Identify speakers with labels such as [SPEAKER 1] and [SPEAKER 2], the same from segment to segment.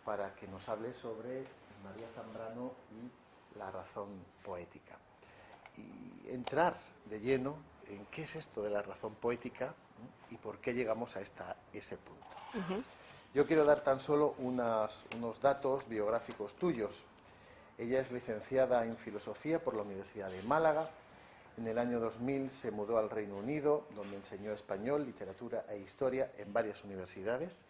[SPEAKER 1] para que nos hable sobre María Zambrano y la razón poética. Y entrar de lleno en qué es esto de la razón poética y por qué llegamos a ese punto. Yo quiero dar tan solo unos datos biográficos tuyos. Ella es licenciada en Filosofía por la Universidad de Málaga. En el año 2000 se mudó al Reino Unido, donde enseñó español, literatura e historia en varias universidades.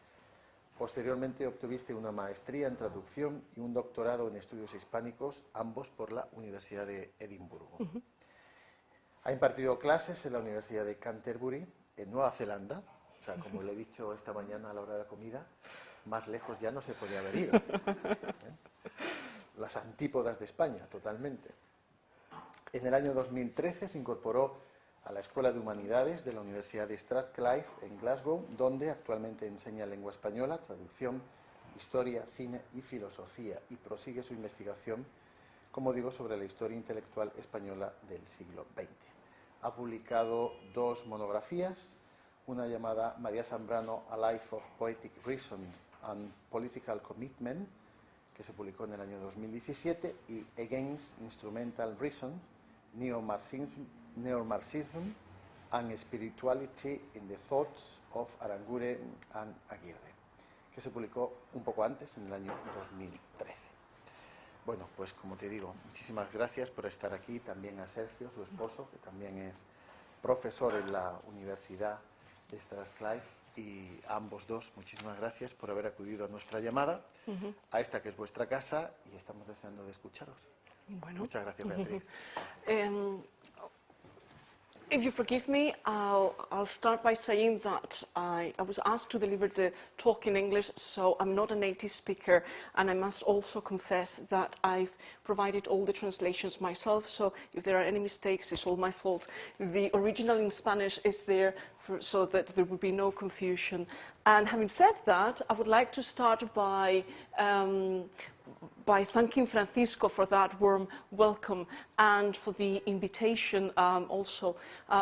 [SPEAKER 1] Posteriormente obtuviste una maestría en traducción y un doctorado en estudios hispánicos, ambos por la Universidad de Edimburgo. Ha impartido clases en la Universidad de Canterbury, en Nueva Zelanda. O sea, como le he dicho esta mañana a la hora de la comida, más lejos ya no se podía haber ido. Las antípodas de España, totalmente. En el año 2013 se incorporó a la Escuela de Humanidades de la Universidad de Strathclyde en Glasgow, donde actualmente enseña lengua española, traducción, historia, cine y filosofía, y prosigue su investigación, como digo, sobre la historia intelectual española del siglo XX. Ha publicado 2 monografías, una llamada María Zambrano, A Life of Poetic Reason and Political Commitment, que se publicó en el año 2017, y Against Instrumental Reason, Neo-Marxism and Spirituality in the Thoughts of Aranguren and Aguirre, que se publicó un poco antes, en el año 2013. Bueno, pues como te digo, muchísimas gracias por estar aquí, también a Sergio, su esposo, que también es profesor en la Universidad de Strathclyde, y a ambos dos, muchísimas gracias por haber acudido a nuestra llamada, a esta que es vuestra casa, y estamos deseando de escucharos. Bueno. Muchas gracias, Beatriz.
[SPEAKER 2] If you forgive me, I'll start by saying that I was asked to deliver the talk in English, so I'm not a native speaker, and I must also confess that I've provided all the translations myself, so if there are any mistakes, it's all my fault. The original in Spanish is there so that there will be no confusion. And having said that, I would like to start by thanking Francisco for that warm welcome and for the invitation also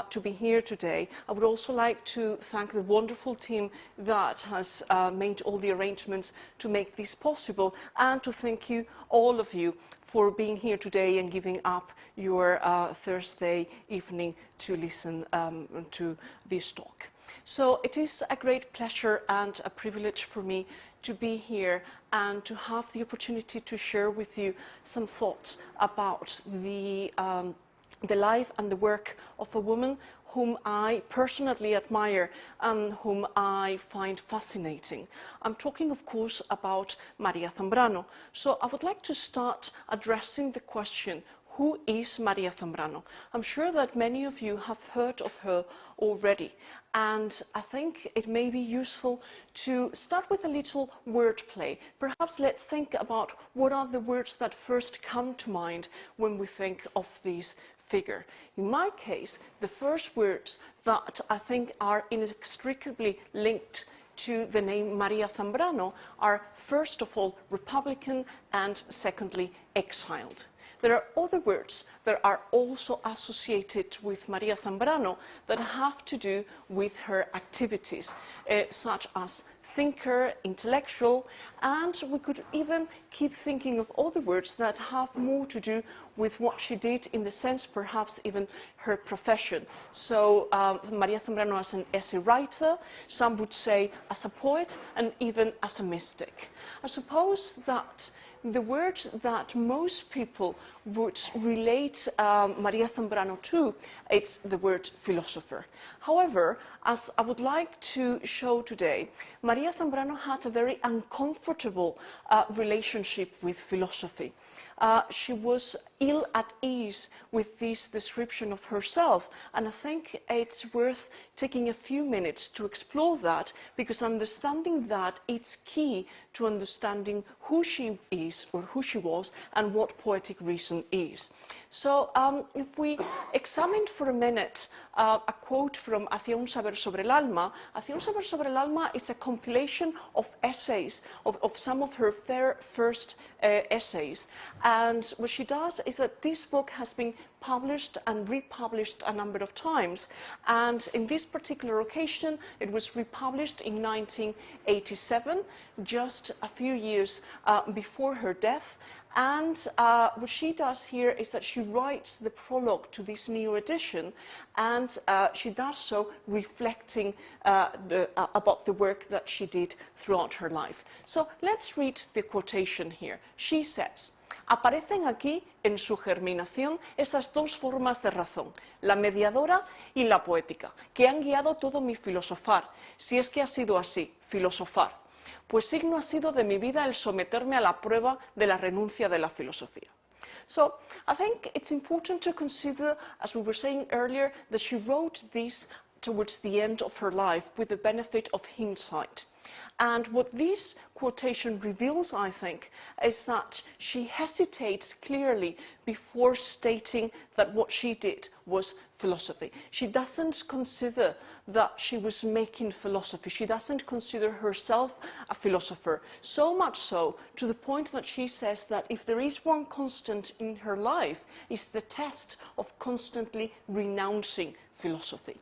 [SPEAKER 2] to be here today. I would also like to thank the wonderful team that has made all the arrangements to make this possible, and to thank you, all of you, for being here today and giving up your Thursday evening to listen to this talk. So it is a great pleasure and a privilege for me to be here and to have the opportunity to share with you some thoughts about the life and the work of a woman whom I personally admire and whom I find fascinating. I'm talking, of course, about Maria Zambrano. So I would like to start addressing the question, who is Maria Zambrano? I'm sure that many of you have heard of her already, and I think it may be useful to start with a little wordplay. Perhaps let's think about what are the words that first come to mind when we think of this figure. In my case, the first words that I think are inextricably linked to the name Maria Zambrano are, first of all, Republican, and secondly, exiled. There are other words that are also associated with Maria Zambrano that have to do with her activities, such as thinker, intellectual, and we could even keep thinking of other words that have more to do with what she did, in the sense perhaps even her profession. So Maria Zambrano as an essay writer, some would say as a poet, and even as a mystic. I suppose that the words that most people would relate Maria Zambrano to, it's the word philosopher. However, as I would like to show today, Maria Zambrano had a very uncomfortable relationship with philosophy. She was ill at ease with this description of herself, and I think it's worth taking a few minutes to explore that, because understanding that it's key to understanding who she is, or who she was, and what poetic reason is. So if we examine for a minute a quote from Hacia un saber sobre el alma, Hacia un saber sobre el alma is a compilation of essays, of some of her first essays. And what she does is that this book has been published and republished a number of times. And in this particular occasion, it was republished in 1987, just a few years before her death. And what she does here is that she writes the prologue to this new edition, and she does so reflecting about the work that she did throughout her life. So let's read the quotation here. She says, aparecen aquí en su germinación esas dos formas de razón, la mediadora y la poética, que han guiado todo mi filosofar, si es que ha sido así, filosofar. Pues signo ha sido de mi vida el someterme a la prueba de la renuncia de la filosofía. So I think it's important to consider, as we were saying earlier, that she wrote this towards the end of her life with the benefit of hindsight. And what this quotation reveals, I think, is that she hesitates clearly before stating that what she did was philosophy. She doesn't consider that she was making philosophy. She doesn't consider herself a philosopher. So much so, to the point that she says that if there is one constant in her life, it's the test of constantly renouncing philosophy.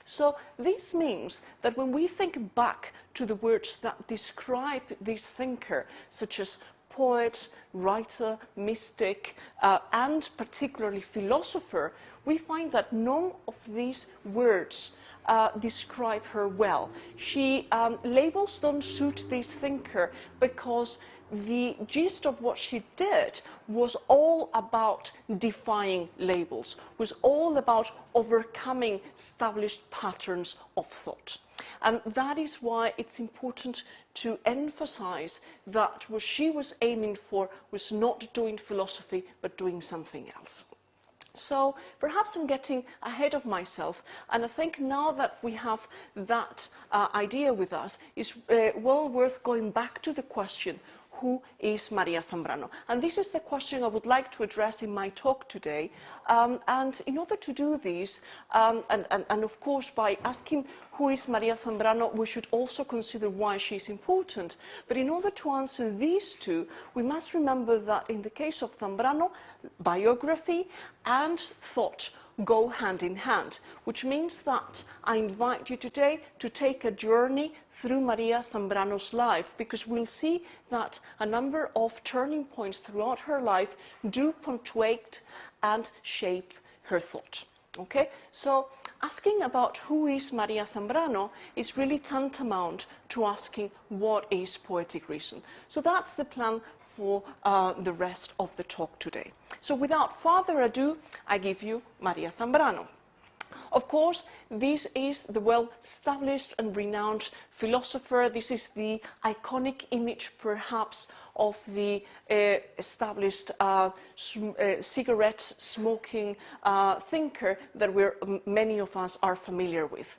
[SPEAKER 2] So this means that when we think back to the words that describe this thinker, such as poet, writer, mystic, and particularly philosopher, we find that none of these words describe her well. Labels don't suit this thinker because the gist of what she did was all about defying labels, was all about overcoming established patterns of thought. And that is why it's important to emphasize that what she was aiming for was not doing philosophy, but doing something else. So perhaps I'm getting ahead of myself, and I think now that we have that idea with us, it's well worth going back to the question, who is Maria Zambrano? And this is the question I would like to address in my talk today. And in order to do this, and of course by asking who is Maria Zambrano, we should also consider why she is important. But in order to answer these two, we must remember that in the case of Zambrano, biography and thought go hand in hand, which means that I invite you today to take a journey through Maria Zambrano's life, because we'll see that a number of turning points throughout her life do punctuate and shape her thought. Okay, so asking about who is Maria Zambrano is really tantamount to asking what is poetic reason. So that's the plan for the rest of the talk today. So without further ado, I give you Maria Zambrano. Of course, this is the well-established and renowned philosopher. This is the iconic image, perhaps, of the established cigarette-smoking thinker that many of us are familiar with.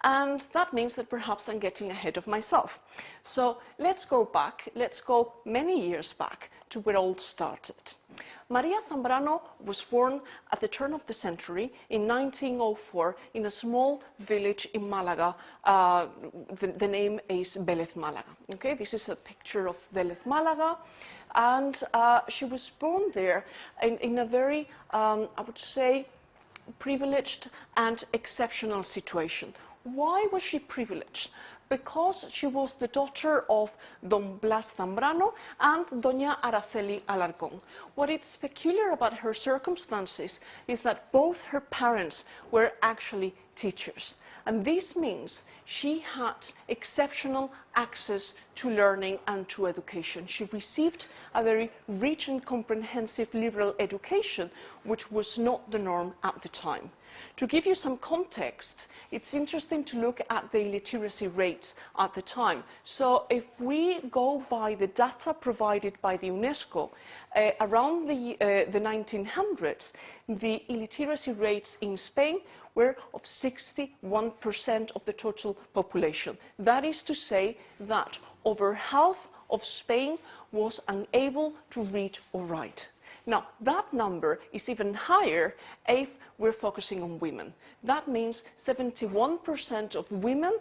[SPEAKER 2] And that means that perhaps I'm getting ahead of myself. So let's go back, let's go many years back to where it all started. Maria Zambrano was born at the turn of the century in 1904 in a small village in Málaga. The name is Vélez Málaga. Okay, this is a picture of Vélez Málaga, and she was born there in a very, I would say, privileged and exceptional situation. Why was she privileged? Because she was the daughter of Don Blas Zambrano and Doña Araceli Alarcón. What is peculiar about her circumstances is that both her parents were actually teachers. And this means she had exceptional access to learning and to education. She received a very rich and comprehensive liberal education, which was not the norm at the time. To give you some context, it's interesting to look at the illiteracy rates at the time. So if we go by the data provided by the UNESCO, around the 1900s, the illiteracy rates in Spain were of 61% of the total population. That is to say that over half of Spain was unable to read or write. Now, that number is even higher if we're focusing on women. That means 71% of women,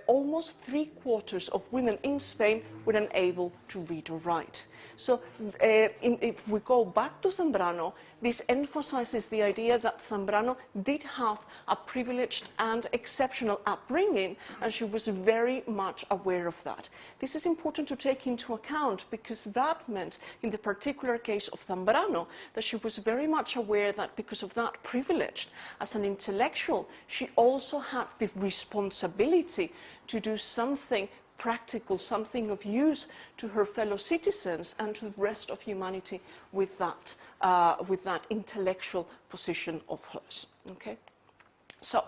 [SPEAKER 2] almost 3/4 of women in Spain were unable to read or write. So if we go back to Zambrano, this emphasizes the idea that Zambrano did have a privileged and exceptional upbringing, and she was very much aware of that. This is important to take into account because that meant, in the particular case of Zambrano, that she was very much aware that because of that privilege, as an intellectual, she also had the responsibility to do something practical, something of use to her fellow citizens and to the rest of humanity with that intellectual position of hers. Okay? So,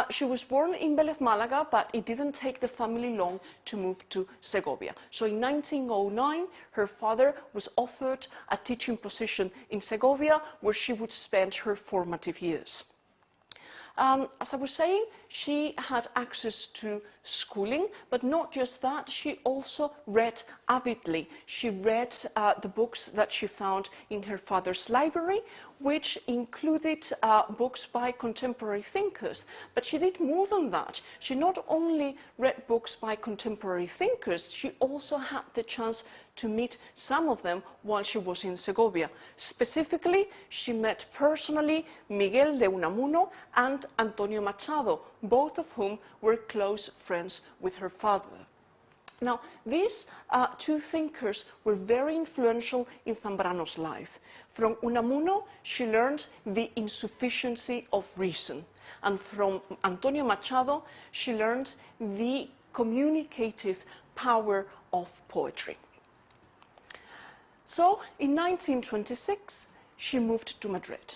[SPEAKER 2] she was born in Vélez, Málaga, but it didn't take the family long to move to Segovia. So in 1909, her father was offered a teaching position in Segovia where she would spend her formative years. As I was saying, she had access to schooling, but not just that, she also read avidly. She read the books that she found in her father's library, which included books by contemporary thinkers. But she did more than that. She not only read books by contemporary thinkers, she also had the chance to meet some of them while she was in Segovia. Specifically, she met personally Miguel de Unamuno and Antonio Machado, both of whom were close friends with her father. Now, these two thinkers were very influential in Zambrano's life. From Unamuno, she learned the insufficiency of reason. And from Antonio Machado, she learned the communicative power of poetry. So, in 1926, she moved to Madrid.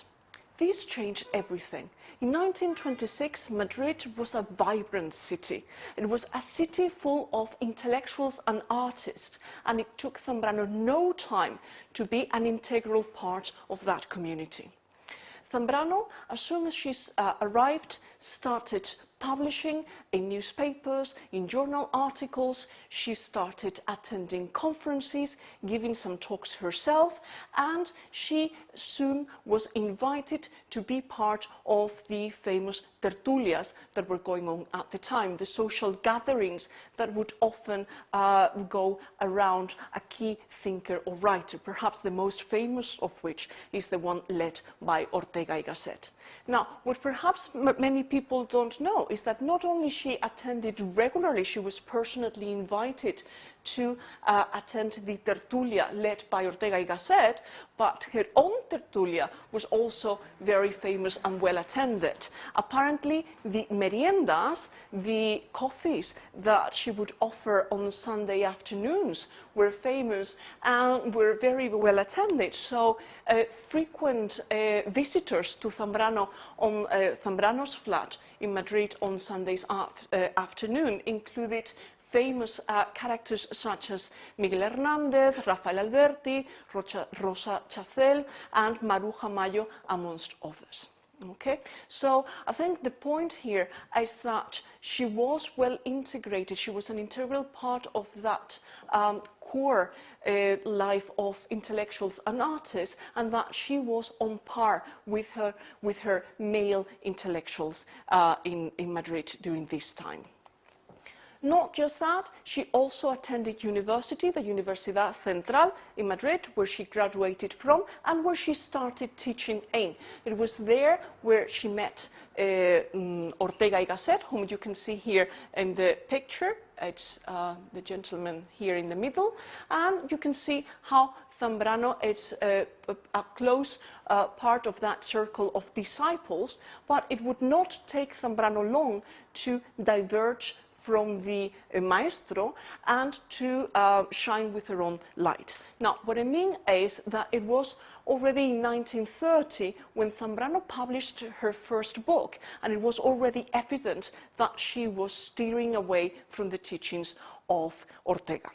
[SPEAKER 2] This changed everything. In 1926, Madrid was a vibrant city. It was a city full of intellectuals and artists, and it took Zambrano no time to be an integral part of that community. Zambrano, as soon as she arrived, started publishing in newspapers, in journal articles. She started attending conferences, giving some talks herself, and she soon was invited to be part of the famous tertulias that were going on at the time, the social gatherings that would often go around a key thinker or writer, perhaps the most famous of which is the one led by Ortega y Gasset. Now, what perhaps many people don't know is that not only she attended regularly, she was personally invited to attend the tertulia led by Ortega y Gasset, but her own tertulia was also very famous and well attended. Apparently, the meriendas, the coffees that she would offer on Sunday afternoons, were famous and were very well attended. So frequent visitors to Zambrano on Zambrano's flat in Madrid on Sundays afternoon included famous characters such as Miguel Hernández, Rafael Alberti, Rosa Chacel, and Maruja Mayo, amongst others. Okay, so I think the point here is that she was well integrated. She was an integral part of that core life of intellectuals and artists, and that she was on par with her male intellectuals in Madrid during this time. Not just that, she also attended university, the Universidad Central in Madrid, where she graduated from and where she started teaching in. It was there where she met Ortega y Gasset, whom you can see here in the picture. It's the gentleman here in the middle, and you can see how Zambrano is a close part of that circle of disciples, but it would not take Zambrano long to diverge from the maestro and to shine with her own light. Now, what I mean is that it was already in 1930 when Zambrano published her first book, and it was already evident that she was steering away from the teachings of Ortega.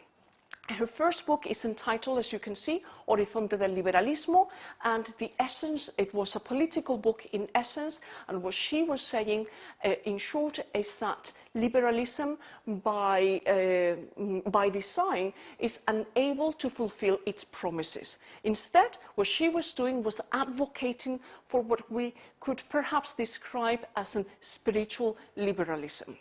[SPEAKER 2] Her first book is entitled, as you can see, Horizonte del Liberalismo, and the essence, it was a political book in essence, and what she was saying, in short, is that liberalism by design is unable to fulfill its promises. Instead, what she was doing was advocating for what we could perhaps describe as a spiritual liberalism.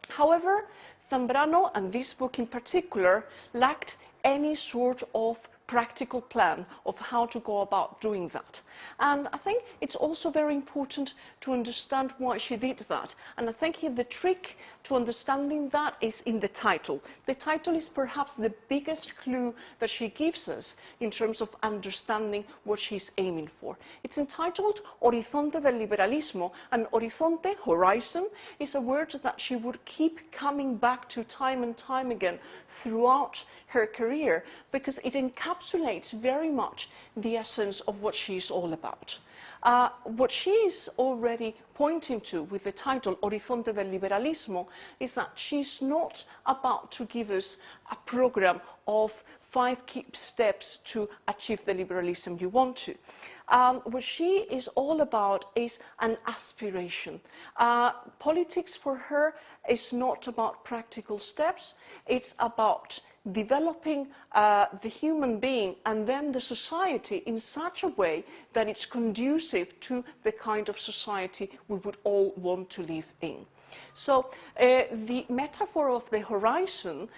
[SPEAKER 2] However, Zambrano, and this book in particular, lacked any sort of practical plan of how to go about doing that. And I think it's also very important to understand why she did that. And I think here the trick to understanding that is in the title. The title is perhaps the biggest clue that she gives us in terms of understanding what she's aiming for. It's entitled Horizonte del Liberalismo, and horizonte, horizon, is a word that she would keep coming back to time and time again throughout her career, because it encapsulates very much the essence of what she's all about. What she is already pointing to with the title Horizonte del Liberalismo is that she's not about to give us a program of 5 key steps to achieve the liberalism you want to. What she is all about is an aspiration. Politics for her is not about practical steps, it's about developing the human being and then the society in such a way that it's conducive to the kind of society we would all want to live in. So the metaphor of the horizon,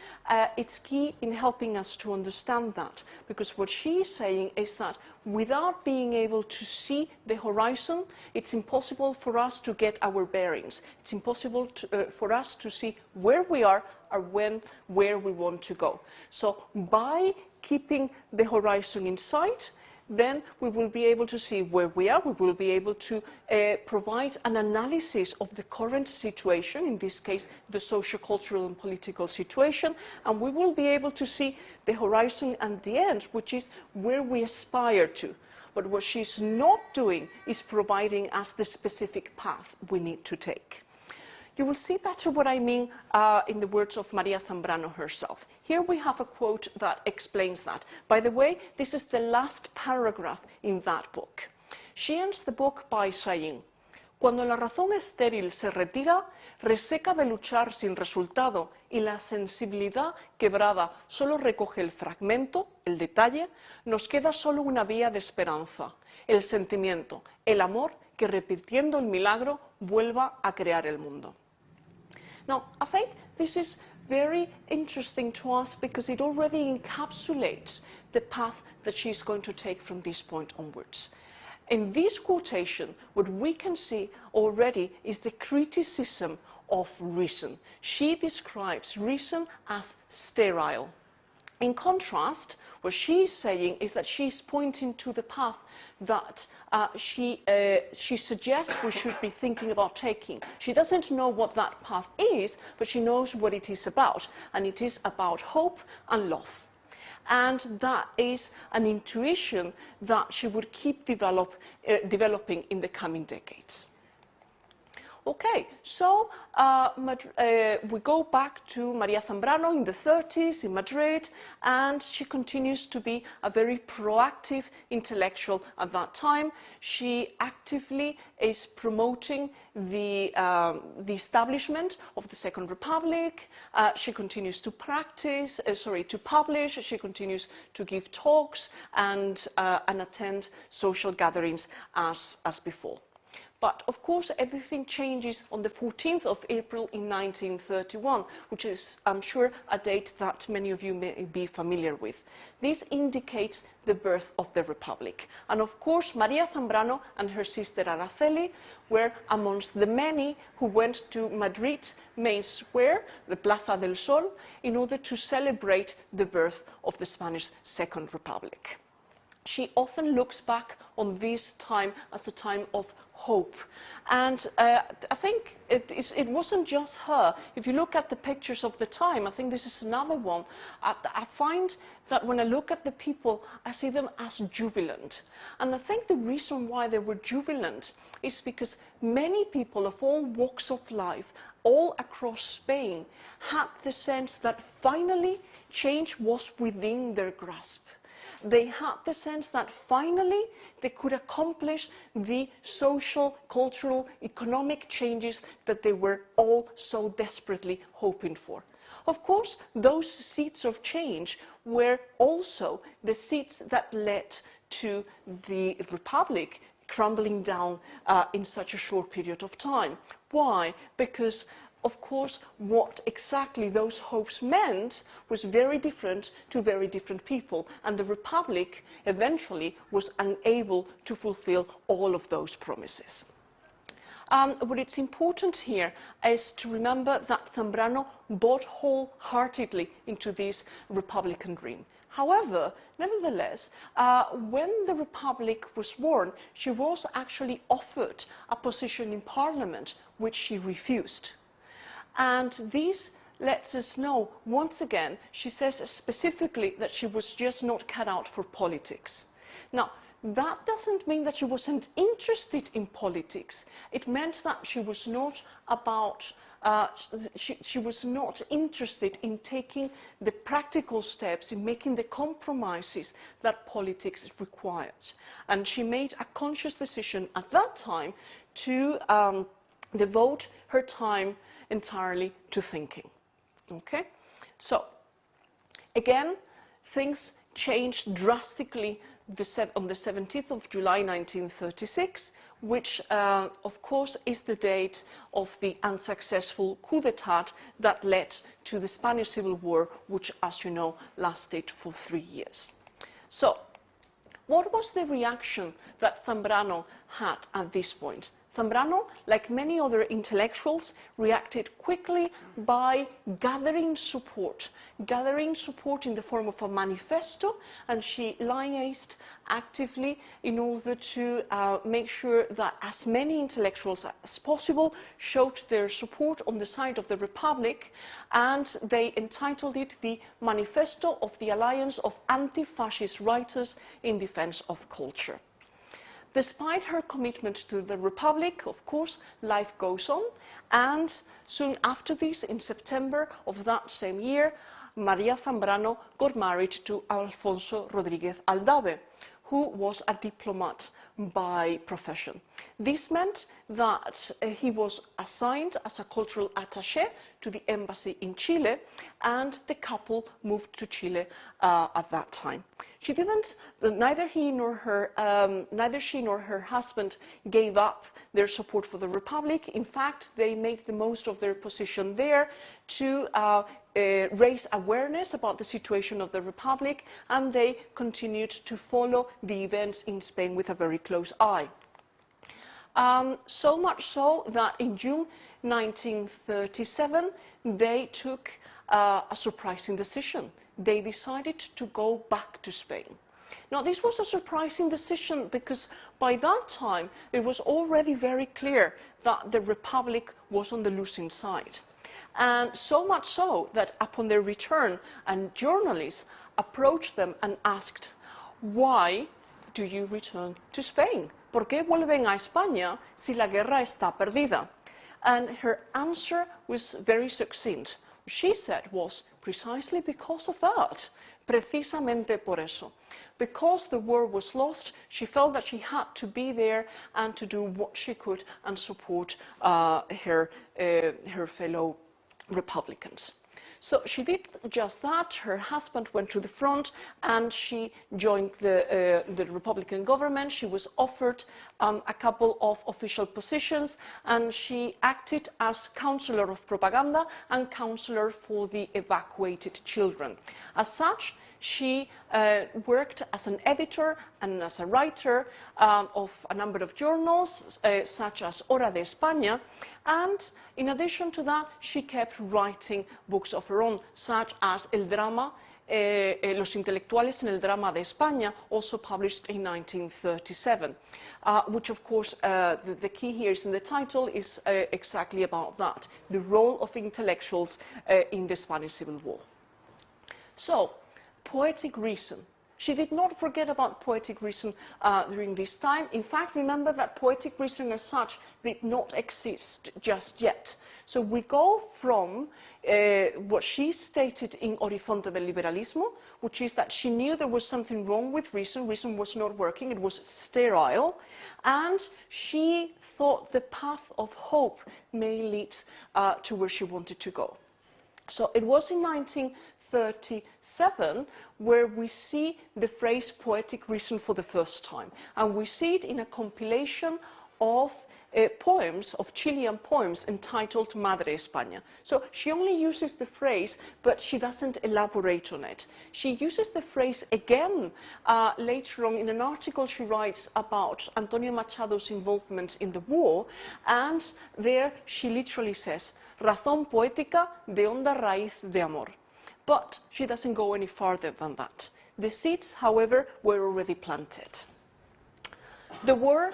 [SPEAKER 2] it's key in helping us to understand that, because what she is saying is that without being able to see the horizon, it's impossible for us to get our bearings. It's impossible for us to see where we are or where we want to go. So by keeping the horizon in sight, then we will be able to see where we are, we will be able to provide an analysis of the current situation, in this case the socio-cultural and political situation, and we will be able to see the horizon and the end, which is where we aspire to. But what she's not doing is providing us the specific path we need to take. You will see better what I mean in the words of Maria Zambrano herself. Here we have a quote that explains that. By the way, this is the last paragraph in that book. She ends the book by saying, "Cuando la razón estéril se retira, reseca de luchar sin resultado y la sensibilidad quebrada solo recoge el fragmento, el detalle, nos queda solo una vía de esperanza, el sentimiento, el amor que repitiendo el milagro vuelva a crear el mundo." Now, I think this is very interesting to us because it already encapsulates the path that she's going to take from this point onwards. In this quotation, what we can see already is the criticism of reason. She describes reason as sterile. In contrast, what she's saying is that she's pointing to the path that she suggests we should be thinking about taking. She doesn't know what that path is, but she knows what it is about, and it is about hope and love. And that is an intuition that she would keep developing in the coming decades. Okay, so we go back to Maria Zambrano in the 30s in Madrid, and she continues to be a very proactive intellectual at that time. She actively is promoting the establishment of the Second Republic. She continues to publish, she continues to give talks and attend social gatherings as before. But of course, everything changes on the 14th of April in 1931, which is, I'm sure, a date that many of you may be familiar with. This indicates the birth of the Republic. And of course, Maria Zambrano and her sister Araceli were amongst the many who went to Madrid Main Square, the Plaza del Sol, in order to celebrate the birth of the Spanish Second Republic. She often looks back on this time as a time of hope. And I think it wasn't just her. If you look at the pictures of the time, I think this is another one. I find that when I look at the people, I see them as jubilant. And I think the reason why they were jubilant is because many people of all walks of life, all across Spain, had the sense that finally change was within their grasp. They had the sense that finally they could accomplish the social, cultural, economic changes that they were all so desperately hoping for. Of course, those seeds of change were also the seeds that led to the Republic crumbling down in such a short period of time. Why? Because of course, what exactly those hopes meant was very different to very different people, and the Republic eventually was unable to fulfill all of those promises. What it's important here is to remember that Zambrano bought wholeheartedly into this Republican dream. However, nevertheless, when the Republic was born, she was actually offered a position in Parliament, which she refused. And this lets us know, once again, she says specifically that she was just not cut out for politics. Now, that doesn't mean that she wasn't interested in politics. It meant that she was not she was not interested in taking the practical steps, in making the compromises that politics required. And she made a conscious decision at that time to devote her time entirely to thinking. Okay? So, again, things changed drastically on the 17th of July 1936, which of course is the date of the unsuccessful coup d'etat that led to the Spanish Civil War, which, as you know, lasted for 3 years. So, what was the reaction that Zambrano had at this point? Zambrano, like many other intellectuals, reacted quickly by gathering support in the form of a manifesto, and she liaised actively in order to make sure that as many intellectuals as possible showed their support on the side of the Republic, and they entitled it the Manifesto of the Alliance of Anti-Fascist Writers in Defense of Culture. Despite her commitment to the Republic, of course, life goes on, and soon after this, in September of that same year, Maria Zambrano got married to Alfonso Rodríguez Aldave, who was a diplomat by profession. This meant that he was assigned as a cultural attaché to the embassy in Chile, and the couple moved to Chile at that time. Neither she nor her husband gave up their support for the Republic. In fact, they made the most of their position there to raise awareness about the situation of the Republic, and they continued to follow the events in Spain with a very close eye. So much so that in June 1937, they took a surprising decision. They decided to go back to Spain. Now, this was a surprising decision because by that time, it was already very clear that the Republic was on the losing side. And so much so that upon their return, and journalists approached them and asked, "Why do you return to Spain? ¿Por qué vuelven a España si la guerra está perdida?" And her answer was very succinct. What she said was, precisely because of that, precisamente por eso. Because the war was lost, she felt that she had to be there and to do what she could and support her fellow Republicans. So she did just that. Her husband went to the front and she joined the Republican government. She was offered a couple of official positions, and she acted as counselor of propaganda and counselor for the evacuated children. As such, she worked as an editor and as a writer of a number of journals, such as Hora de España, and in addition to that, she kept writing books of her own, such as El Drama Los intelectuales en el drama de España, also published in 1937, which of course the key here is in the title is exactly about that, the role of intellectuals in the Spanish Civil War. So, Poetic Reason. She did not forget about Poetic Reason during this time. In fact, remember that Poetic Reason as such did not exist just yet. So we go from what she stated in Horizonte del Liberalismo, which is that she knew there was something wrong with reason. Reason was not working. It was sterile. And she thought the path of hope may lead to where she wanted to go. So it was in 1937 where we see the phrase Poetic Reason for the first time. And we see it in a compilation of poems, of Chilean poems, entitled Madre España. So she only uses the phrase, but she doesn't elaborate on it. She uses the phrase again later on in an article she writes about Antonio Machado's involvement in the war, and there she literally says, razón poética de honda raíz de amor. But she doesn't go any farther than that. The seeds, however, were already planted. The war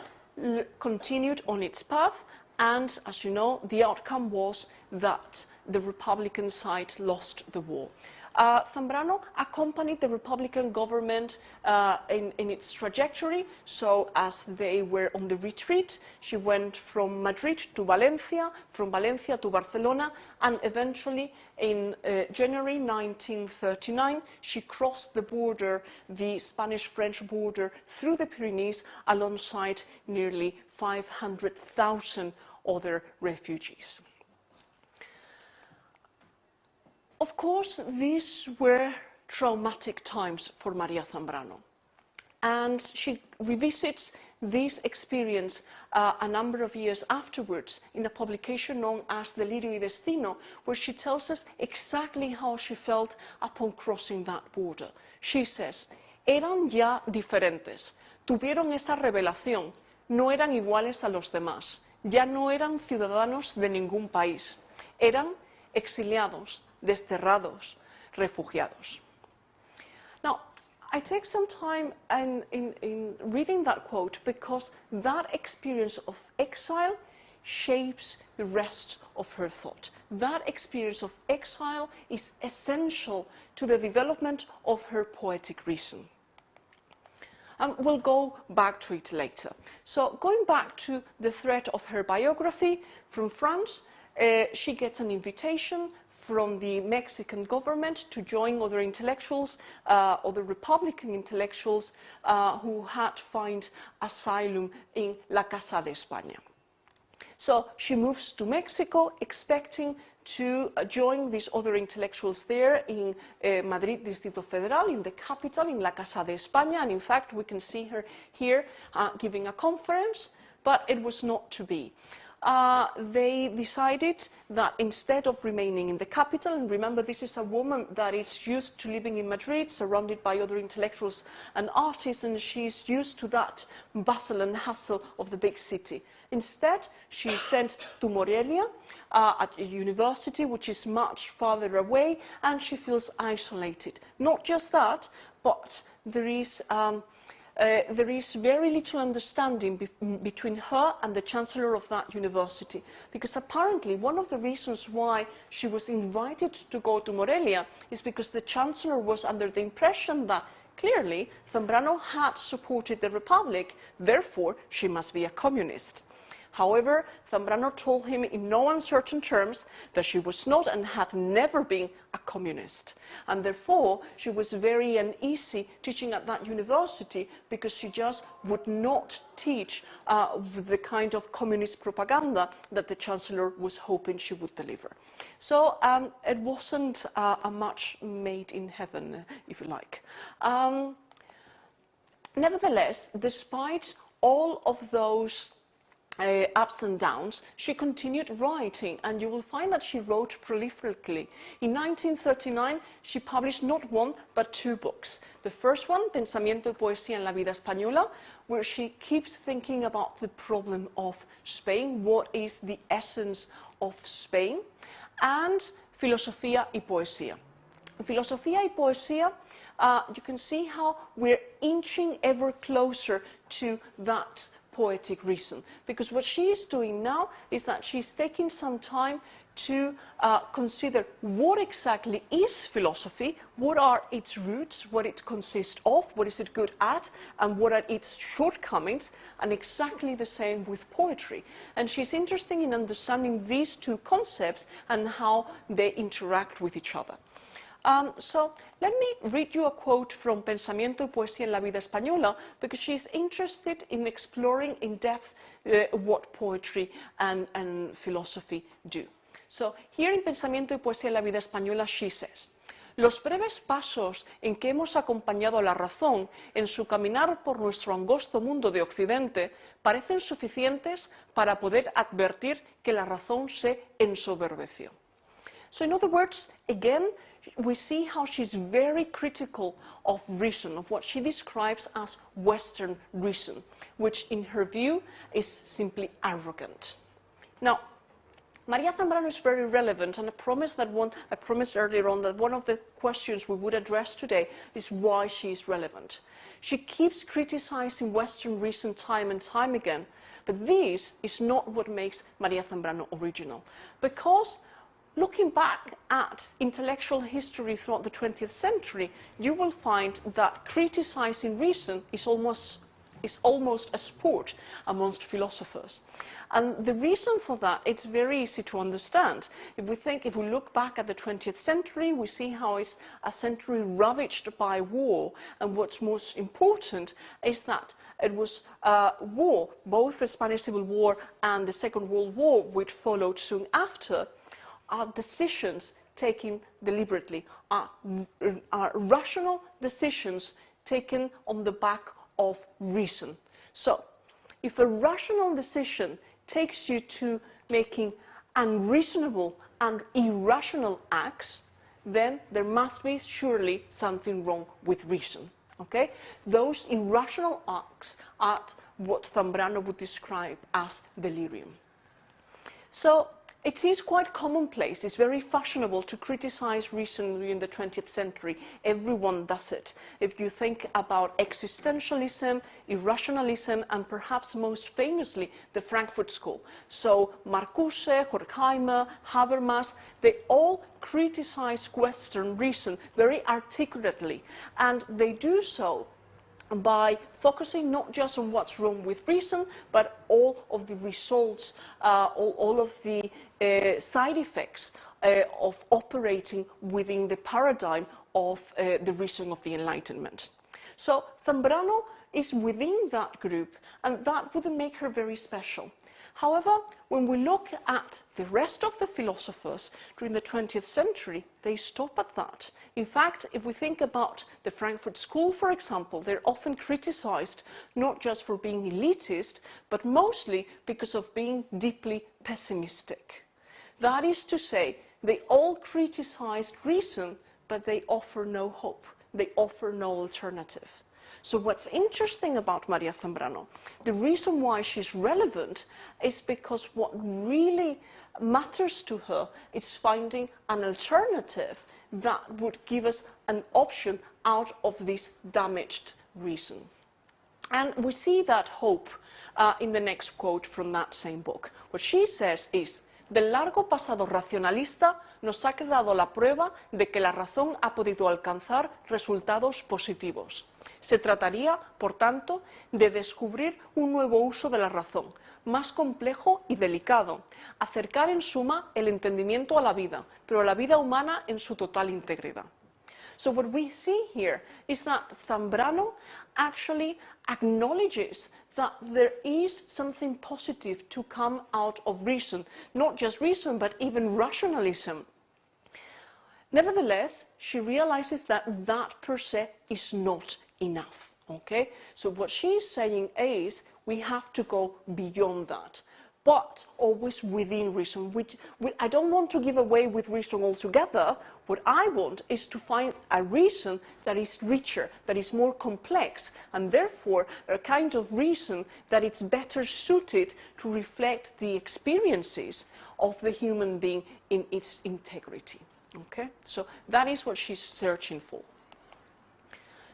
[SPEAKER 2] continued on its path, and as you know, the outcome was that the Republican side lost the war. Zambrano accompanied the Republican government in its trajectory, so as they were on the retreat, she went from Madrid to Valencia, from Valencia to Barcelona, and eventually in January 1939, she crossed the border, the Spanish-French border, through the Pyrenees alongside nearly 500,000 other refugees. Of course, these were traumatic times for Maria Zambrano, and she revisits this experience a number of years afterwards in a publication known as Delirio y Destino, where she tells us exactly how she felt upon crossing that border. She says, eran ya diferentes, tuvieron esa revelación, no eran iguales a los demás, ya no eran ciudadanos de ningún país, eran exiliados, desterrados, refugiados. Now, I take some time in reading that quote because that experience of exile shapes the rest of her thought. That experience of exile is essential to the development of her poetic reason. And we'll go back to it later. So, going back to the thread of her biography from France, she gets an invitation from the Mexican government to join other intellectuals, other Republican intellectuals who had found asylum in La Casa de España. So she moves to Mexico expecting to join these other intellectuals there in Madrid, Distrito Federal, in the capital, in La Casa de España, and in fact we can see her here giving a conference, but it was not to be. They decided that instead of remaining in the capital, and remember this is a woman that is used to living in Madrid, surrounded by other intellectuals and artists, and she's used to that bustle and hustle of the big city. Instead, she's sent to Morelia, at a university which is much farther away, and she feels isolated. Not just that, but there is very little understanding between her and the chancellor of that university, because apparently one of the reasons why she was invited to go to Morelia is because the chancellor was under the impression that clearly Zambrano had supported the Republic, therefore she must be a communist. However, Zambrano told him in no uncertain terms that she was not and had never been a communist. And therefore, she was very uneasy teaching at that university because she just would not teach the kind of communist propaganda that the chancellor was hoping she would deliver. So it wasn't a match made in heaven, if you like. Nevertheless, despite all of those ups and downs, she continued writing, and you will find that she wrote prolifically. In 1939, she published not one, but two books. The first one, Pensamiento y Poesía en la Vida Española, where she keeps thinking about the problem of Spain, what is the essence of Spain, and Filosofía y Poesía. Filosofía y poesía, you can see how we're inching ever closer to that poetic reason. Because what she is doing now is that she's taking some time to consider what exactly is philosophy, what are its roots, what it consists of, what is it good at, and what are its shortcomings, and exactly the same with poetry. And she's interested in understanding these two concepts and how they interact with each other. So let me read you a quote from Pensamiento y Poesía en la Vida Española, because she's interested in exploring in depth what poetry and philosophy do. So here in Pensamiento y Poesía en la Vida Española she says, los breves pasos en que hemos acompañado a la razón en su caminar por nuestro angosto mundo de Occidente parecen suficientes para poder advertir que la razón se ensoberbeció. So in other words, again, we see how she's very critical of reason, of what she describes as Western reason, which in her view is simply arrogant. Now, Maria Zambrano is very relevant, and I promised earlier on that one of the questions we would address today is why she is relevant. She keeps criticizing Western reason time and time again, but this is not what makes Maria Zambrano original, because looking back at intellectual history throughout the 20th century, you will find that criticizing reason is almost a sport amongst philosophers. And the reason for that, it's very easy to understand. If we look back at the 20th century, we see how it's a century ravaged by war. And what's most important is that it was war, both the Spanish Civil War and the Second World War, which followed soon after, are decisions taken deliberately, are rational decisions taken on the back of reason. So, if a rational decision takes you to making unreasonable and irrational acts, then there must be surely something wrong with reason. Okay? Those irrational acts are what Zambrano would describe as delirium. So, it is quite commonplace, it's very fashionable to criticize reason in the 20th century. Everyone does it. If you think about existentialism, irrationalism, and perhaps most famously, the Frankfurt School. So Marcuse, Horkheimer, Habermas, they all criticize Western reason very articulately, and they do so by focusing not just on what's wrong with reason, but all of the results, all of the side effects of operating within the paradigm of the reason of the Enlightenment. So Zambrano is within that group, and that wouldn't make her very special. However, when we look at the rest of the philosophers during the 20th century, they stop at that. In fact, if we think about the Frankfurt School, for example, they're often criticized not just for being elitist, but mostly because of being deeply pessimistic. That is to say, they all criticized reason, but they offer no hope. They offer no alternative. So what's interesting about Maria Zambrano, the reason why she's relevant is because what really matters to her is finding an alternative that would give us an option out of this damaged reason. And we see that hope in the next quote from that same book. What she says is, del largo pasado racionalista nos ha quedado la prueba de que la razón ha podido alcanzar resultados positivos. Se trataría, por tanto, de descubrir un nuevo uso de la razón, más complejo y delicado, acercar en suma el entendimiento a la vida, pero la vida humana en su total integridad. So what we see here is that Zambrano actually acknowledges that there is something positive to come out of reason, not just reason, but even rationalism. Nevertheless, she realizes that that per se is not enough. Okay? So what she's saying is we have to go beyond that, but always within reason. I don't want to give away with reason altogether. What I want is to find a reason that is richer, that is more complex, and therefore a kind of reason that is better suited to reflect the experiences of the human being in its integrity. Okay, so that is what she's searching for.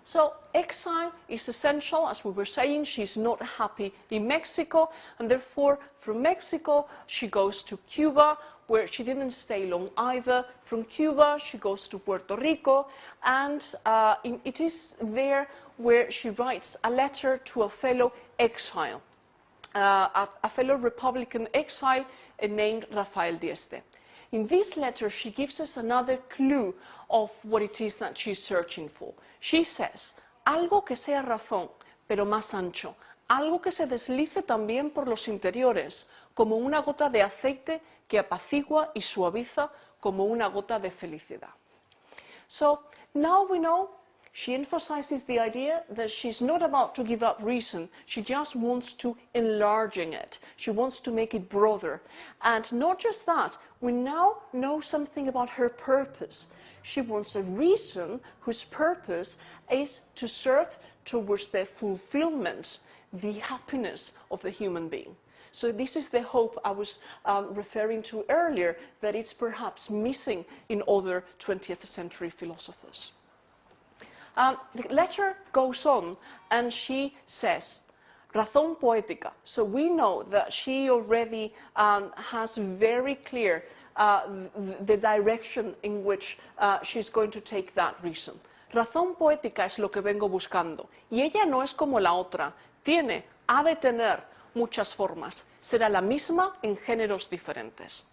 [SPEAKER 2] So exile is essential. As we were saying, she's not happy in Mexico, and therefore from Mexico she goes to Cuba, where she didn't stay long either. From Cuba she goes to Puerto Rico, and it is there where she writes a letter to a fellow exile, a fellow Republican exile named Rafael Dieste. In this letter, she gives us another clue of what it is that she's searching for. She says, algo que sea razón, pero más ancho, algo que se deslice también por los interiores, como una gota de aceite que apacigua y suaviza como una gota de felicidad. So now we know. She emphasizes the idea that she's not about to give up reason, she just wants to enlarging it. She wants to make it broader. And not just that, we now know something about her purpose. She wants a reason whose purpose is to serve towards the fulfillment, the happiness of the human being. So this is the hope I was referring to earlier, that it's perhaps missing in other 20th century philosophers. The letter goes on and she says, razón poética. So we know that she already has very clear the direction in which she's going to take that reason. Razón poética es lo que vengo buscando. Y ella no es como la otra. Ha de tener muchas formas. Será la misma en géneros diferentes.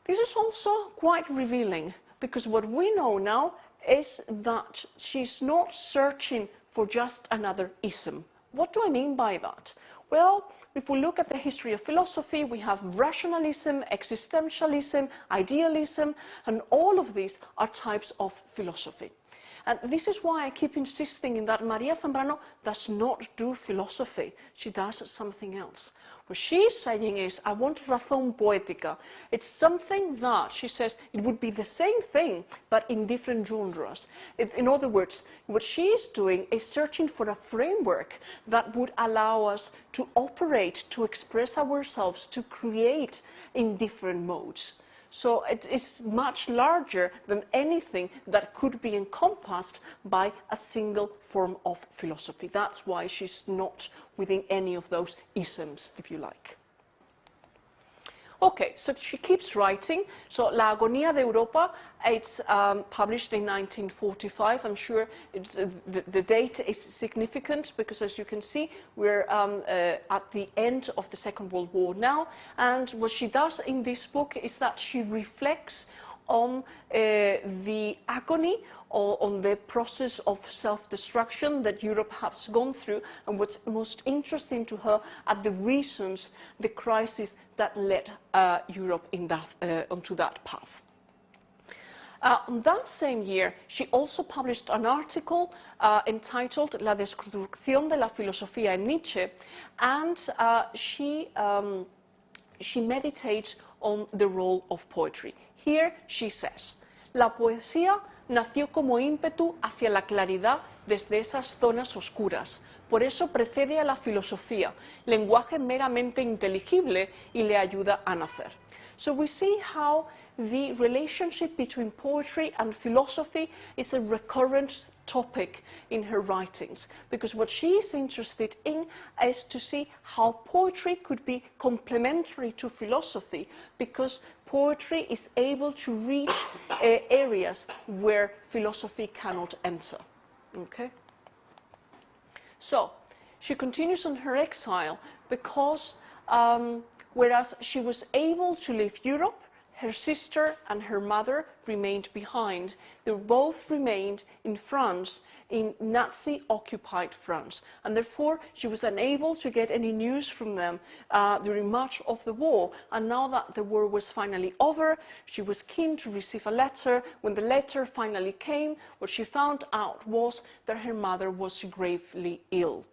[SPEAKER 2] This is also quite revealing, because what we know now is that she's not searching for just another ism. What do I mean by that? Well, if we look at the history of philosophy, we have rationalism, existentialism, idealism, and all of these are types of philosophy. And this is why I keep insisting in that Maria Zambrano does not do philosophy. She does something else. What she's saying is, I want razón poética. It's something that, she says, it would be the same thing, but in different genres. In other words, what she's doing is searching for a framework that would allow us to operate, to express ourselves, to create in different modes. So it's much larger than anything that could be encompassed by a single form of philosophy. That's why she's not within any of those isms, if you like. Okay, so she keeps writing. So La Agonía de Europa, it's published in 1945. I'm sure the date is significant because, as you can see, we're at the end of the Second World War now. And what she does in this book is that she reflects on the agony, or on the process of self-destruction that Europe has gone through, and what's most interesting to her are the reasons, the crisis that led Europe in that, onto that path. On that same year, she also published an article entitled La destrucción de la filosofía en Nietzsche, and she meditates on the role of poetry. Here she says, la poesía nació como ímpetu hacia la claridad desde esas zonas oscuras. Por eso precede a la filosofía, lenguaje meramente inteligible, y le ayuda a nacer. So we see how the relationship between poetry and philosophy is a recurrent topic in her writings, because what she is interested in is to see how poetry could be complementary to philosophy, because poetry is able to reach areas where philosophy cannot enter. Okay? So, she continues on her exile because whereas she was able to leave Europe, her sister and her mother remained behind. They both remained in France, in Nazi-occupied France, and therefore she was unable to get any news from them during much of the war. And now that the war was finally over, she was keen to receive a letter. When the letter finally came, what she found out was that her mother was gravely ill.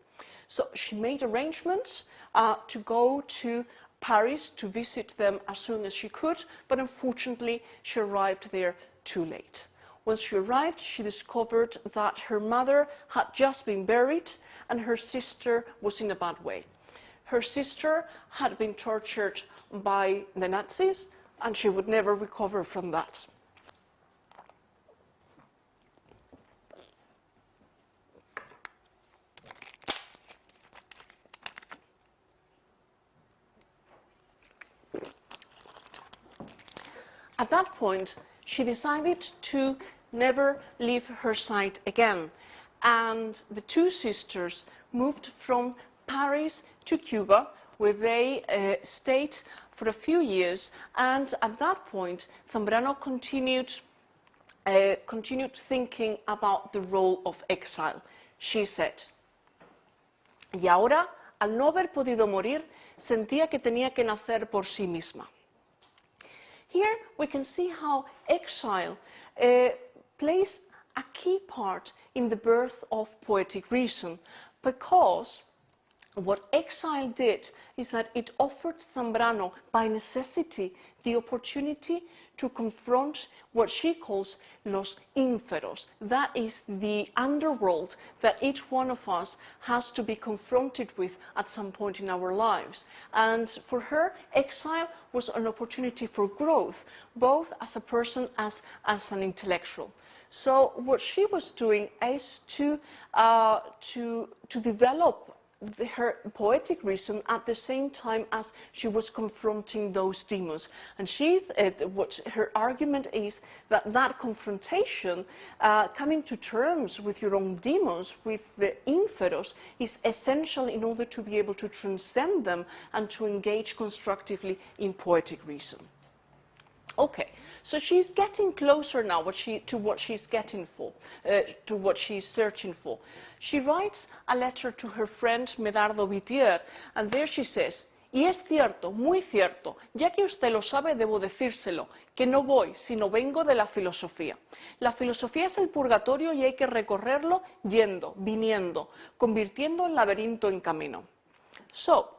[SPEAKER 2] So she made arrangements to go to Paris to visit them as soon as she could, but unfortunately she arrived there too late. Once she arrived, she discovered that her mother had just been buried and her sister was in a bad way. Her sister had been tortured by the Nazis and she would never recover from that. At that point, she decided to never leave her side again. And the two sisters moved from Paris to Cuba, where they stayed for a few years. And at that point, Zambrano continued thinking about the role of exile. She said, y ahora, al no haber podido morir, sentía que tenía que nacer por sí misma. Here we can see how exile plays a key part in the birth of Poetic Reason, because what exile did is that it offered Zambrano, by necessity, the opportunity to confront what she calls los ínferos. That is the underworld that each one of us has to be confronted with at some point in our lives. And for her, exile was an opportunity for growth, both as a person as an intellectual. So what she was doing is to develop her poetic reason at the same time as she was confronting those demons. And what her argument is that confrontation, coming to terms with your own demons, with the ínferos, is essential in order to be able to transcend them and to engage constructively in poetic reason. Okay, so she's getting closer now to what she's searching for. She writes a letter to her friend Medardo Vitier, and there she says, y es cierto, muy cierto, ya que usted lo sabe, debo decírselo, que no voy, sino vengo de la filosofía. La filosofía es el purgatorio y hay que recorrerlo yendo, viniendo, convirtiendo el laberinto en camino. So,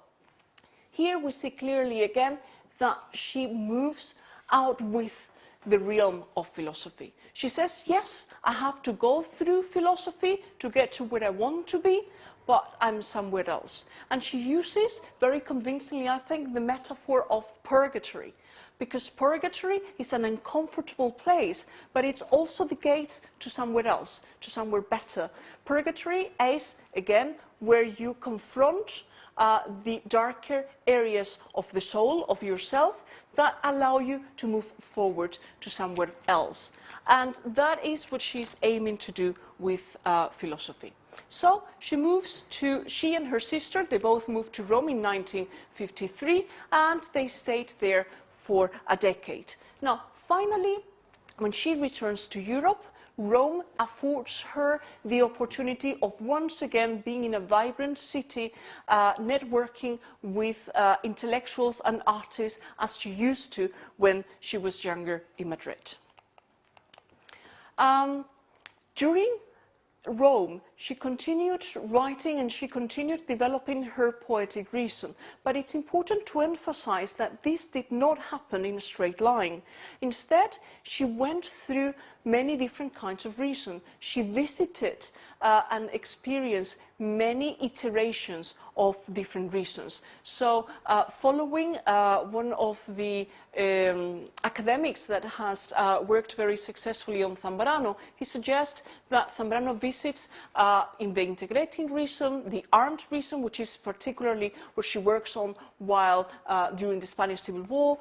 [SPEAKER 2] here we see clearly again that she moves out with the realm of philosophy. She says, yes, I have to go through philosophy to get to where I want to be, but I'm somewhere else. And she uses, very convincingly, I think, the metaphor of purgatory, because purgatory is an uncomfortable place, but it's also the gate to somewhere else, to somewhere better. Purgatory is, again, where you confront the darker areas of the soul, of yourself, that allow you to move forward to somewhere else. And that is what she's aiming to do with philosophy. So she and her sister, they both moved to Rome in 1953, and they stayed there for a decade. Now, finally, when she returns to Europe, Rome affords her the opportunity of once again being in a vibrant city, networking with intellectuals and artists as she used to when she was younger in Madrid. During Rome, she continued writing and she continued developing her poetic reason. But it's important to emphasize that this did not happen in a straight line. Instead, she went through many different kinds of reason. She visited and experienced many iterations of different reasons. So following one of the academics that has worked very successfully on Zambrano, he suggests that Zambrano visits in the integrating reason, the armed reason, which is particularly what she works on while during the Spanish Civil War,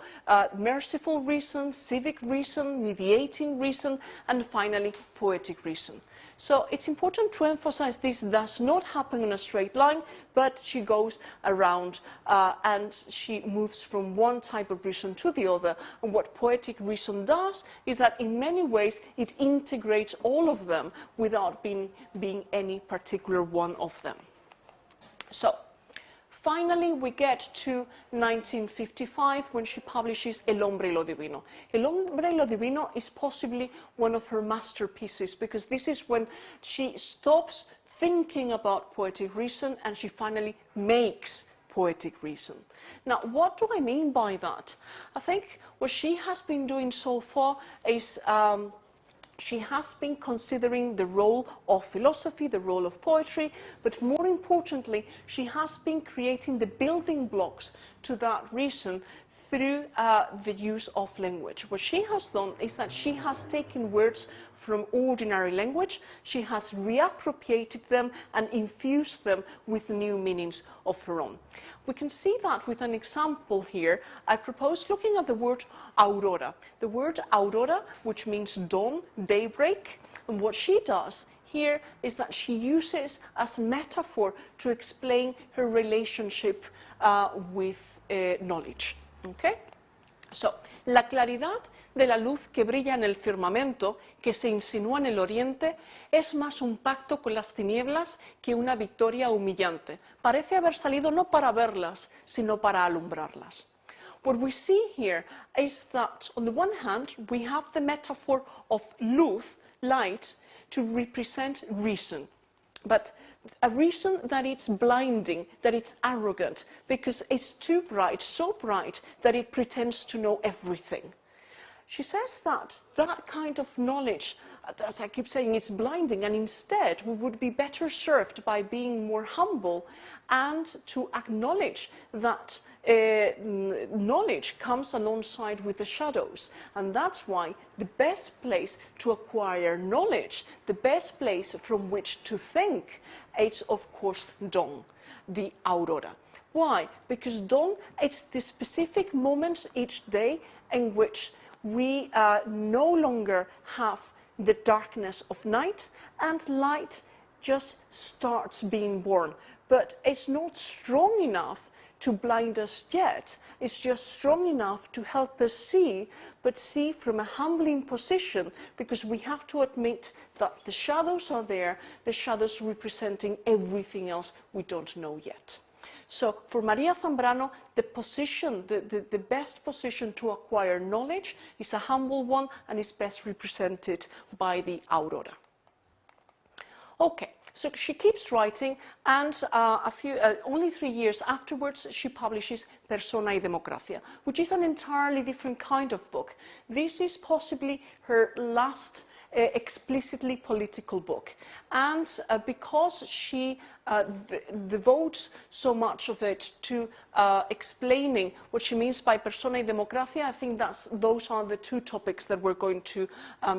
[SPEAKER 2] merciful reason, civic reason, mediating reason, and finally poetic reason. So it's important to emphasize this does not happen in a straight line, but she goes around and she moves from one type of reason to the other. And what poetic reason does is that in many ways it integrates all of them without being any particular one of them. So finally, we get to 1955 when she publishes El Hombre y lo Divino. El Hombre y lo Divino is possibly one of her masterpieces because this is when she stops thinking about poetic reason and she finally makes poetic reason. Now, what do I mean by that? I think what she has been doing so far is she has been considering the role of philosophy, the role of poetry, but more importantly, she has been creating the building blocks to that reason through the use of language. What she has done is that she has taken words from ordinary language, she has reappropriated them and infused them with new meanings of her own. We can see that with an example here. I propose looking at the word aurora. The word aurora, which means dawn, daybreak, and what she does here is that she uses as a metaphor to explain her relationship with knowledge. Okay? So, la claridad de la luz que brilla en el firmamento, que se insinúa en el oriente, es más un pacto con las tinieblas que una victoria humillante. Parece haber salido no para verlas, sino para alumbrarlas. What we see here is that, on the one hand, we have the metaphor of Luth, light, to represent reason. But a reason that it's blinding, that it's arrogant, because it's too bright, so bright, that it pretends to know everything. She says that that kind of knowledge, as I keep saying, it's blinding, and instead we would be better served by being more humble and to acknowledge that knowledge comes alongside with the shadows. And that's why the best place to acquire knowledge, the best place from which to think, is of course dawn, the aurora. Why? Because dawn, it's the specific moments each day in which we no longer have the darkness of night, and light just starts being born. But it's not strong enough to blind us yet. It's just strong enough to help us see, but see from a humbling position, because we have to admit that the shadows are there, the shadows representing everything else we don't know yet. So for Maria Zambrano, the position, the best position to acquire knowledge is a humble one, and is best represented by the aurora. Okay, so she keeps writing, and only 3 years afterwards she publishes Persona y Democracia, which is an entirely different kind of book. This is possibly her last explicitly political book, and because she devotes so much of it to explaining what she means by persona y democracia, I think those are the two topics that we're going to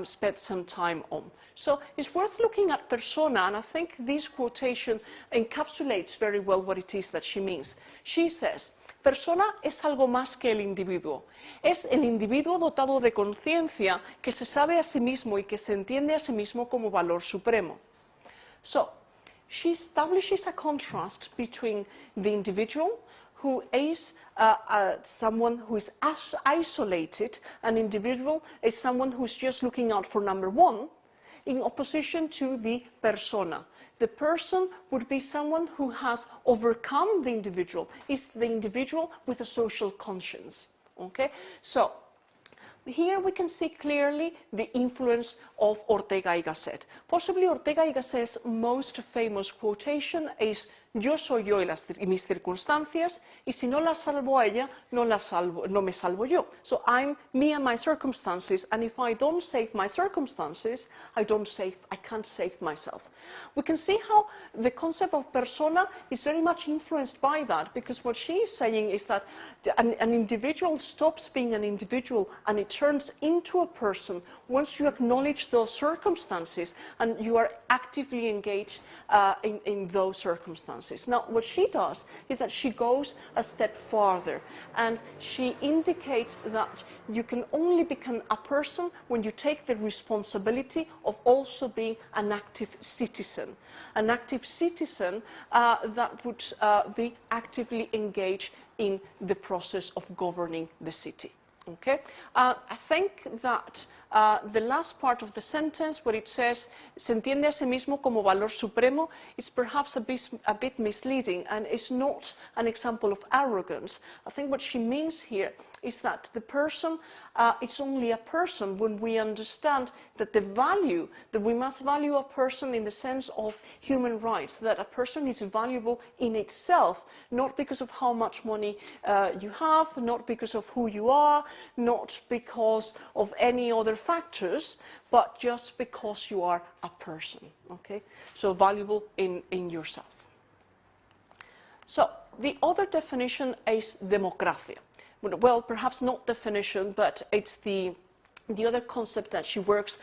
[SPEAKER 2] spend some time on. So it's worth looking at persona, and I think this quotation encapsulates very well what it is that she means. She says, persona es algo más que el individuo. Es el individuo dotado de conciencia que se sabe a sí mismo y que se entiende a sí mismo como valor supremo. So, she establishes a contrast between the individual, who is someone who is isolated. An individual is someone who is just looking out for number one, in opposition to the persona. The person would be someone who has overcome the individual. It's the individual with a social conscience. Okay? So, here we can see clearly the influence of Ortega y Gasset. Possibly Ortega y Gasset's most famous quotation is, yo soy yo y mis circunstancias, y si no la salvo a ella, no me salvo yo. So I'm me and my circumstances, and if I don't save my circumstances, I can't save myself. We can see how the concept of persona is very much influenced by that, because what she is saying is that an individual stops being an individual and it turns into a person once you acknowledge those circumstances and you are actively engaged in those circumstances. Now, what she does is that she goes a step farther, and she indicates that you can only become a person when you take the responsibility of also being an active citizen. An active citizen that would be actively engaged in the process of governing the city. Okay? I think that the last part of the sentence, where it says, se entiende a sí mismo como valor supremo, is perhaps a bit misleading, and is not an example of arrogance. I think what she means here is that the person, it's only a person when we understand that that we must value a person in the sense of human rights, that a person is valuable in itself, not because of how much money you have, not because of who you are, not because of any other factors, but just because you are a person, okay? So valuable in yourself. So the other definition is democracia. well, perhaps not definition, but it's the other concept that she works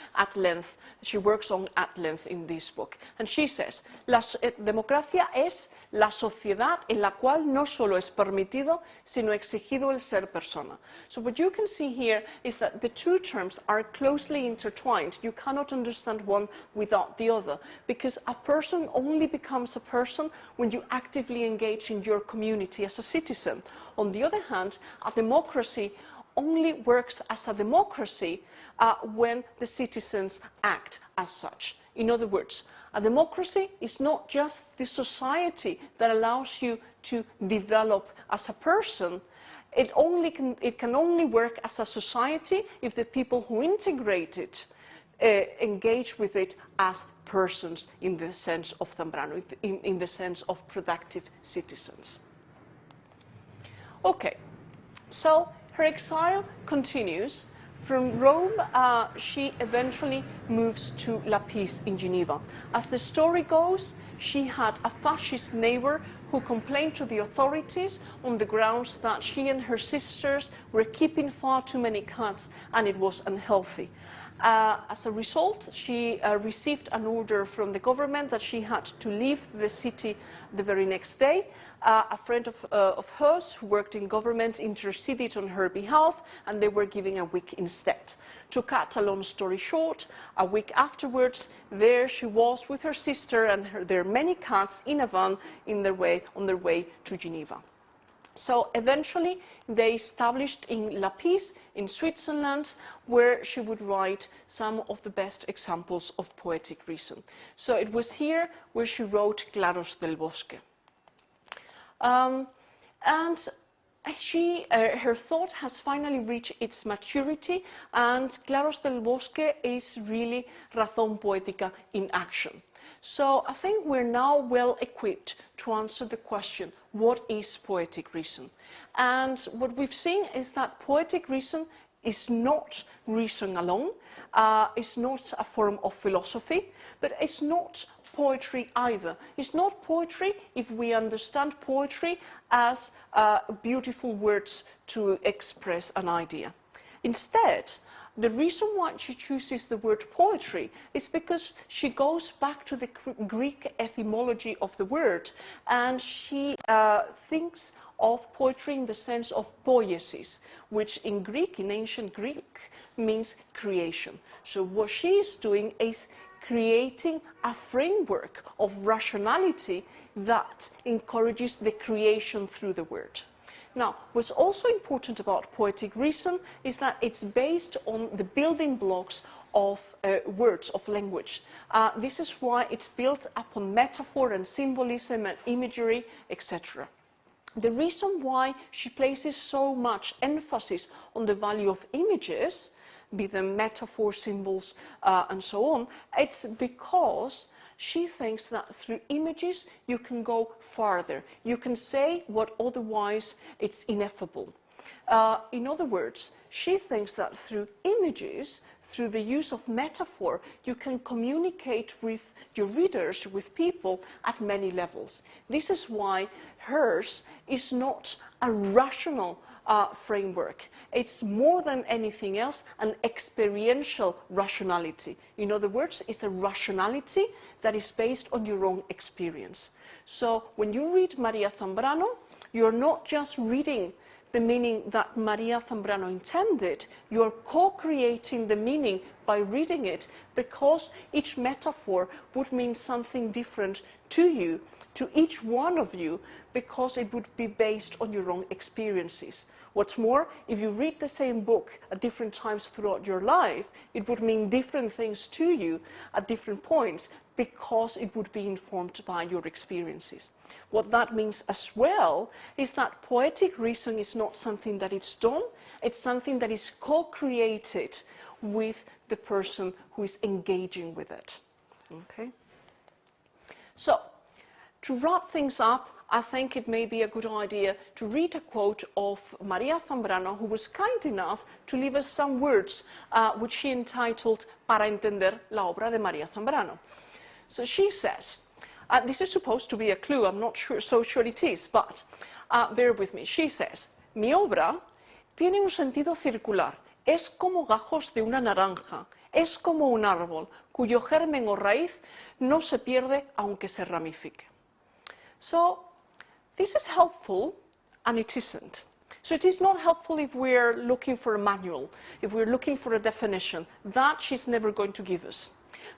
[SPEAKER 2] on at length in this book. And she says, la democracia es la sociedad en la cual no solo es permitido, sino exigido el ser persona. So what you can see here is that the two terms are closely intertwined. You cannot understand one without the other, because a person only becomes a person when you actively engage in your community as a citizen. On the other hand, a democracy only works as a democracy when the citizens act as such. In other words, a democracy is not just the society that allows you to develop as a person. It can only work as a society if the people who integrate it engage with it as persons in the sense of Zambrano, in the sense of productive citizens. Okay, so her exile continues. From Rome, she eventually moves to La Pise in Geneva. As the story goes, she had a fascist neighbor who complained to the authorities on the grounds that she and her sisters were keeping far too many cats and it was unhealthy. As a result, she received an order from the government that she had to leave the city the very next day. A friend of hers who worked in government interceded on her behalf, and they were given a week instead. To cut a long story short, a week afterwards, there she was with her sister and their many cats in a van on their way to Geneva. So eventually they established in La Pise, in Switzerland, where she would write some of the best examples of poetic reason. So it was here where she wrote Claros del Bosque. And her thought has finally reached its maturity, and Claros del Bosque is really razón poética in action. So I think we're now well equipped to answer the question, what is poetic reason? And what we've seen is that poetic reason is not reason alone, it's not a form of philosophy, but it's not poetry either. It's not poetry if we understand poetry as beautiful words to express an idea. Instead, the reason why she chooses the word poetry is because she goes back to the Greek etymology of the word, and she thinks of poetry in the sense of poiesis, which in Greek, in ancient Greek, means creation. So what she is doing is creating a framework of rationality that encourages the creation through the word. Now, what's also important about poetic reason is that it's based on the building blocks of words, of language. This is why it's built upon metaphor and symbolism and imagery, etc. The reason why she places so much emphasis on the value of images, be them metaphor, symbols, and so on, it's because she thinks that through images you can go farther. You can say what otherwise it's ineffable. In other words, she thinks that through images, through the use of metaphor, you can communicate with your readers, with people at many levels. This is why hers is not a rational framework. It's more than anything else an experiential rationality. In other words, it's a rationality that is based on your own experience. So when you read Maria Zambrano, you're not just reading the meaning that Maria Zambrano intended, you're co-creating the meaning by reading it, because each metaphor would mean something different to you, to each one of you, because it would be based on your own experiences. What's more, if you read the same book at different times throughout your life, it would mean different things to you at different points, because it would be informed by your experiences. What that means as well is that poetic reason is not something that is done, it's something that is co-created with the person who is engaging with it. Okay? So, to wrap things up, I think it may be a good idea to read a quote of Maria Zambrano, who was kind enough to leave us some words which she entitled Para entender la obra de Maria Zambrano. So she says, this is supposed to be a clue, I'm not so sure it is, but bear with me. She says, mi obra tiene un sentido circular, es como gajos de una naranja, es como un árbol cuyo germen o raíz no se pierde aunque se ramifique. So, this is helpful and it isn't. So it is not helpful if we're looking for a manual, if we're looking for a definition. That she's never going to give us.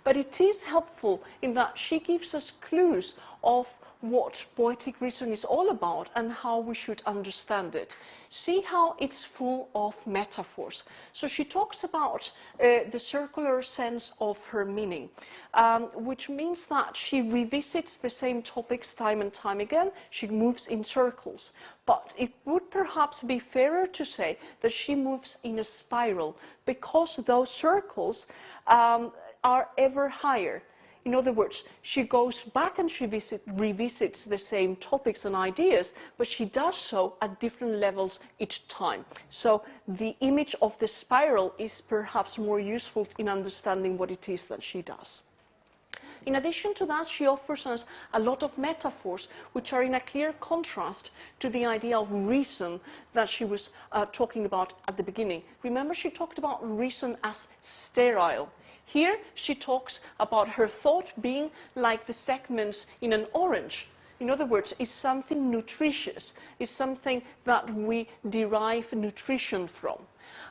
[SPEAKER 2] But it is helpful in that she gives us clues of what poetic reason is all about and how we should understand it. See how it's full of metaphors. So she talks about the circular sense of her meaning, which means that she revisits the same topics time and time again. She moves in circles. But it would perhaps be fairer to say that she moves in a spiral because those circles are ever higher. In other words, she goes back and she revisits the same topics and ideas, but she does so at different levels each time. So the image of the spiral is perhaps more useful in understanding what it is that she does. In addition to that, she offers us a lot of metaphors which are in a clear contrast to the idea of reason that she was talking about at the beginning. Remember, she talked about reason as sterile. Here, she talks about her thought being like the segments in an orange. In other words, it's something nutritious, it's something that we derive nutrition from.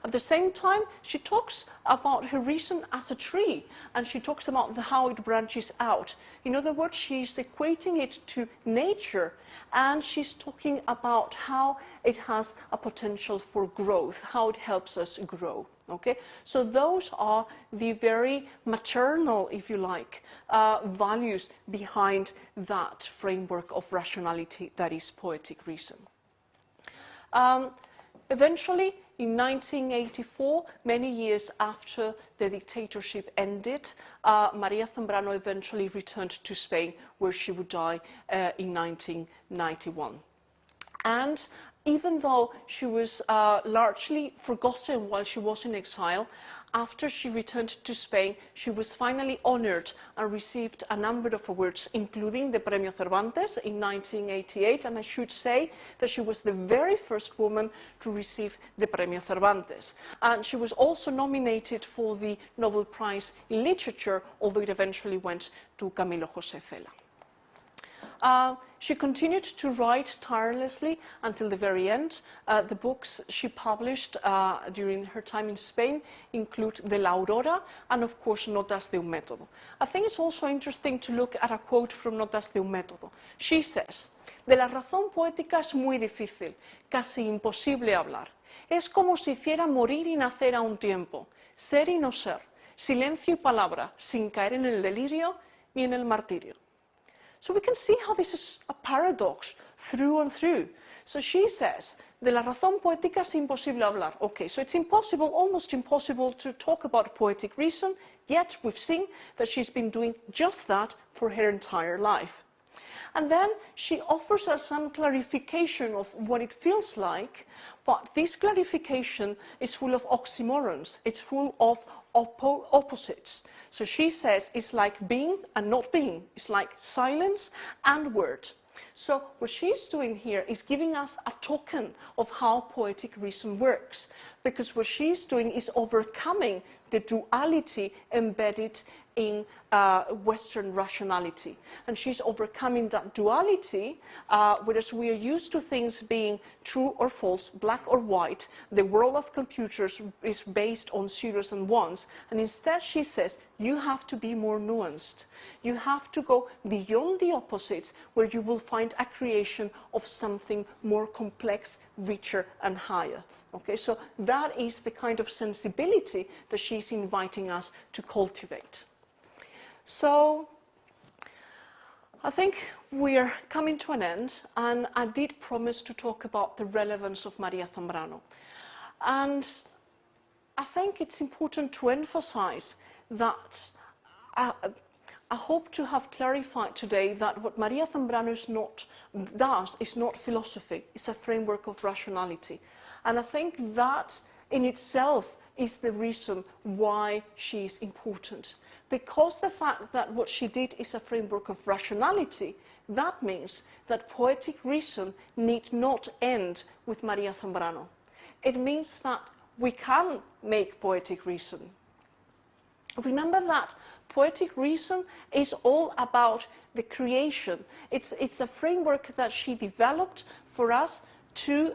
[SPEAKER 2] At the same time, she talks about her reason as a tree, and she talks about how it branches out. In other words, she's equating it to nature, and she's talking about how it has a potential for growth, how it helps us grow. Okay? So those are the very maternal, if you like, values behind that framework of rationality that is poetic reason. Eventually, in 1984, many years after the dictatorship ended, Maria Zambrano eventually returned to Spain, where she would die in 1991. And even though she was largely forgotten while she was in exile, after she returned to Spain, she was finally honored and received a number of awards, including the Premio Cervantes in 1988, and I should say that she was the very first woman to receive the Premio Cervantes. And she was also nominated for the Nobel Prize in Literature, although it eventually went to Camilo José Cela. She continued to write tirelessly until the very end. The books she published during her time in Spain include the La Aurora and, of course, Notas de un Método. I think it's also interesting to look at a quote from Notas de un Método. She says, "De la razón poética es muy difícil, casi imposible hablar. Es como si hiciera morir y nacer a un tiempo, ser y no ser, silencio y palabra, sin caer en el delirio ni en el martirio." So we can see how this is a paradox through and through. So she says, de la razón poética es imposible hablar. Okay, so it's impossible, almost impossible to talk about poetic reason, yet we've seen that she's been doing just that for her entire life. And then she offers us some clarification of what it feels like, but this clarification is full of oxymorons, it's full of opposites. So she says it's like being and not being. It's like silence and word. So what she's doing here is giving us a token of how poetic reason works, because what she's doing is overcoming the duality embedded in Western rationality. And she's overcoming that duality, whereas we are used to things being true or false, black or white. The world of computers is based on zeros and ones. And instead she says, you have to be more nuanced. You have to go beyond the opposites, where you will find a creation of something more complex, richer, and higher. Okay, so that is the kind of sensibility that she's inviting us to cultivate. So I think we are coming to an end, and I did promise to talk about the relevance of Maria Zambrano. And I think it's important to emphasize that I hope to have clarified today that what Maria Zambrano does is not philosophy, it's a framework of rationality. And I think that in itself is the reason why she is important. Because the fact that what she did is a framework of rationality, that means that poetic reason need not end with Maria Zambrano. it means that we can make poetic reason. Remember that poetic reason is all about the creation. It's a framework that she developed for us to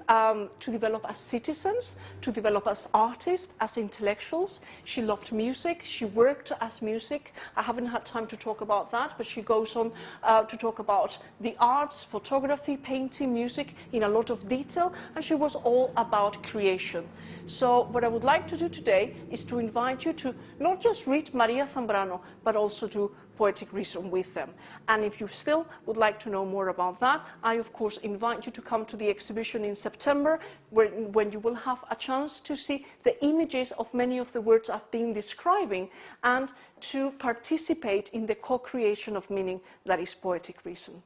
[SPEAKER 2] develop as citizens, to develop as artists, as intellectuals. She loved music. She worked as music. I haven't had time to talk about that, but she goes on to talk about the arts, photography, painting, music in a lot of detail, and she was all about creation. So what I would like to do today is to invite you to not just read Maria Zambrano, but also to Poetic Reason with them. And if you still would like to know more about that, I of course invite you to come to the exhibition in September, when you will have a chance to see the images of many of the words I've been describing and to participate in the co-creation of meaning that is Poetic Reason.